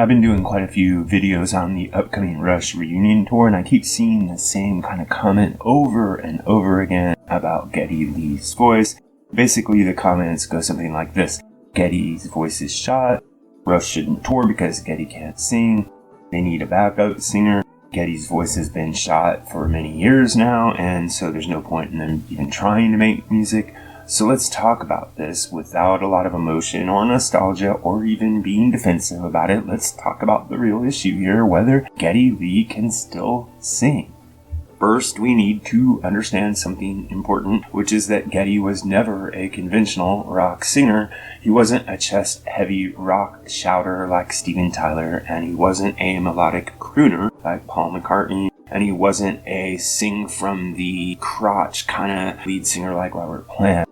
I've been doing quite a few videos on the upcoming Rush reunion tour, and I keep seeing the same kind of comment over and over again about Geddy Lee's voice. Basically, the comments go something like this: Geddy's voice is shot, Rush shouldn't tour because Geddy can't sing, they need a backup singer, Geddy's voice has been shot for many years now, and so there's no point in them even trying to make music. So let's talk about this without a lot of emotion or nostalgia or even being defensive about it. Let's talk about the real issue here, whether Geddy Lee can still sing. First, we need to understand something important, which is that Geddy was never a conventional rock singer. He wasn't a chest-heavy rock shouter like Steven Tyler, and he wasn't a melodic crooner like Paul McCartney, and he wasn't a sing-from-the-crotch kind of lead singer like Robert Plant.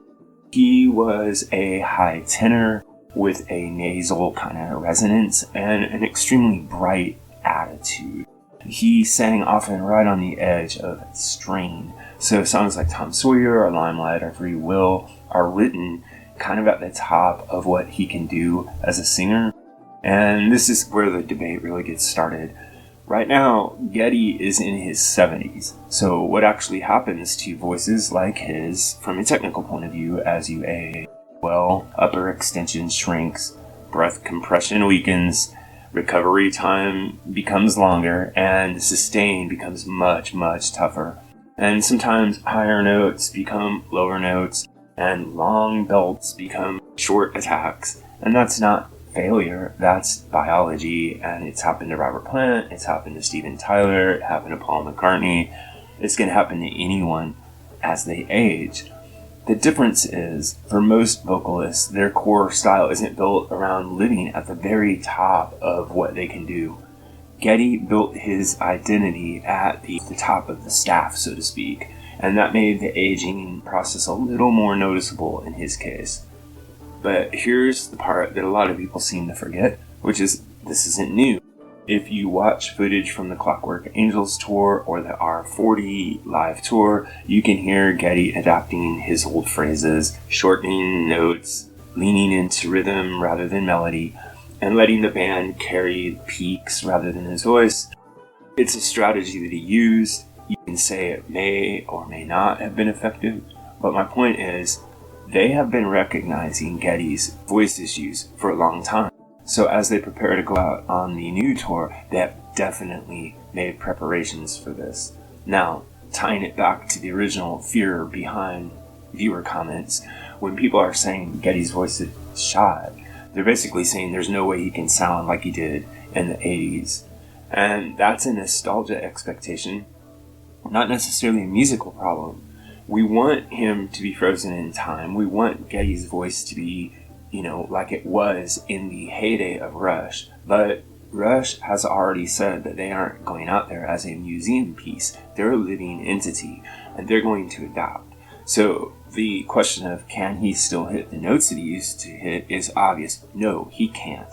He was a high tenor with a nasal kind of resonance and an extremely bright attitude. He sang often right on the edge of strain. So songs like Tom Sawyer or Limelight or Free Will are written kind of at the top of what he can do as a singer. And this is where the debate really gets started. Right now, Geddy is in his 70s. So what actually happens to voices like his from a technical point of view as you age? Well, upper extension shrinks, breath compression weakens, recovery time becomes longer, and sustain becomes much, much tougher. And sometimes higher notes become lower notes, and long belts become short attacks. And that's not failure, that's biology, and it's happened to Robert Plant, it's happened to Steven Tyler, it happened to Paul McCartney. It's going to happen to anyone as they age. The difference is, for most vocalists, their core style isn't built around living at the very top of what they can do. Geddy built his identity at the top of the staff, so to speak, and that made the aging process a little more noticeable in his case. But here's the part that a lot of people seem to forget, which is this isn't new. If you watch footage from the Clockwork Angels tour or the R40 live tour, you can hear Geddy adapting his old phrases, shortening notes, leaning into rhythm rather than melody, and letting the band carry peaks rather than his voice. It's a strategy that he used. You can say it may or may not have been effective, but my point is, they have been recognizing Geddy's voice issues for a long time. So as they prepare to go out on the new tour, they have definitely made preparations for this. Now, tying it back to the original fear behind viewer comments, when people are saying Geddy's voice is shot, they're basically saying there's no way he can sound like he did in the 80s. And that's a nostalgia expectation, not necessarily a musical problem. We want him to be frozen in time. We want Geddy's voice to be, like it was in the heyday of Rush. But Rush has already said that they aren't going out there as a museum piece. They're a living entity, and they're going to adapt. So the question of can he still hit the notes that he used to hit is obvious. No, he can't.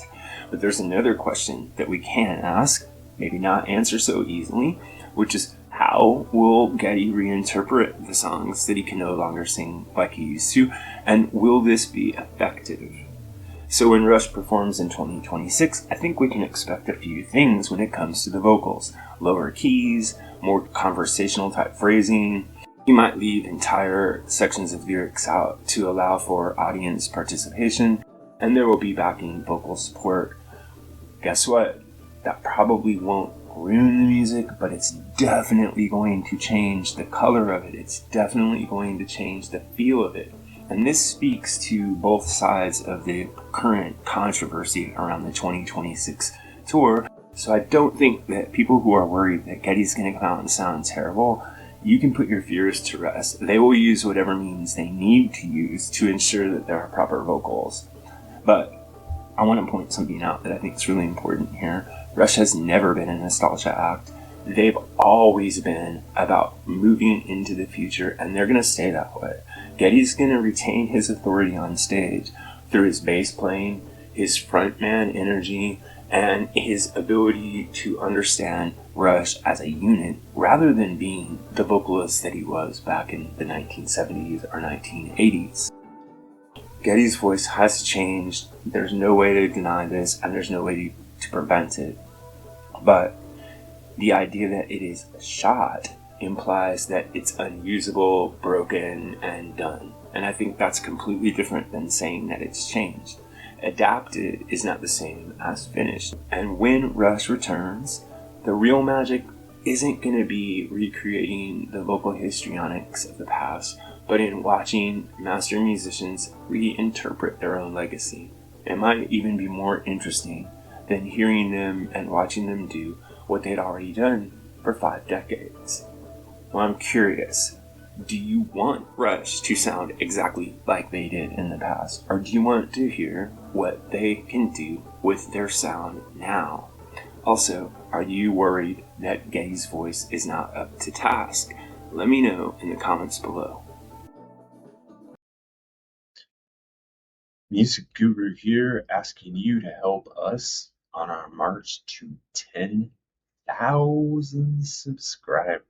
But there's another question that we can ask, maybe not answer so easily, which is, how will Geddy reinterpret the songs that he can no longer sing like he used to, and will this be effective? So when Rush performs in 2026, I think we can expect a few things when it comes to the vocals. Lower keys, more conversational type phrasing. He might leave entire sections of lyrics out to allow for audience participation, and there will be backing vocal support. Guess what? That probably won't ruin the music, but it's definitely going to change the color of it. It's definitely going to change the feel of it. And this speaks to both sides of the current controversy around the 2026 tour. So I don't think that people who are worried that Geddy's going to come out and sound terrible, you can put your fears to rest. They will use whatever means they need to use to ensure that there are proper vocals. But I want to point something out that I think is really important here. Rush has never been a nostalgia act. They've always been about moving into the future, and they're going to stay that way. Geddy's going to retain his authority on stage through his bass playing, his frontman energy, and his ability to understand Rush as a unit rather than being the vocalist that he was back in the 1970s or 1980s. Geddy's voice has changed. There's no way to deny this, and there's no way to prevent it. But the idea that it is shot implies that it's unusable, broken, and done. And I think that's completely different than saying that it's changed. Adapted is not the same as finished. And when Rush returns, the real magic isn't going to be recreating the vocal histrionics of the past, but in watching master musicians reinterpret their own legacy. It might even be more interesting than hearing them and watching them do what they'd already done for 5 decades. Well, I'm curious, do you want Rush to sound exactly like they did in the past, or do you want to hear what they can do with their sound now? Also, are you worried that Geddy's voice is not up to task? Let me know in the comments below. Music Guru here, asking you to help us on our march to 10,000 subscribers.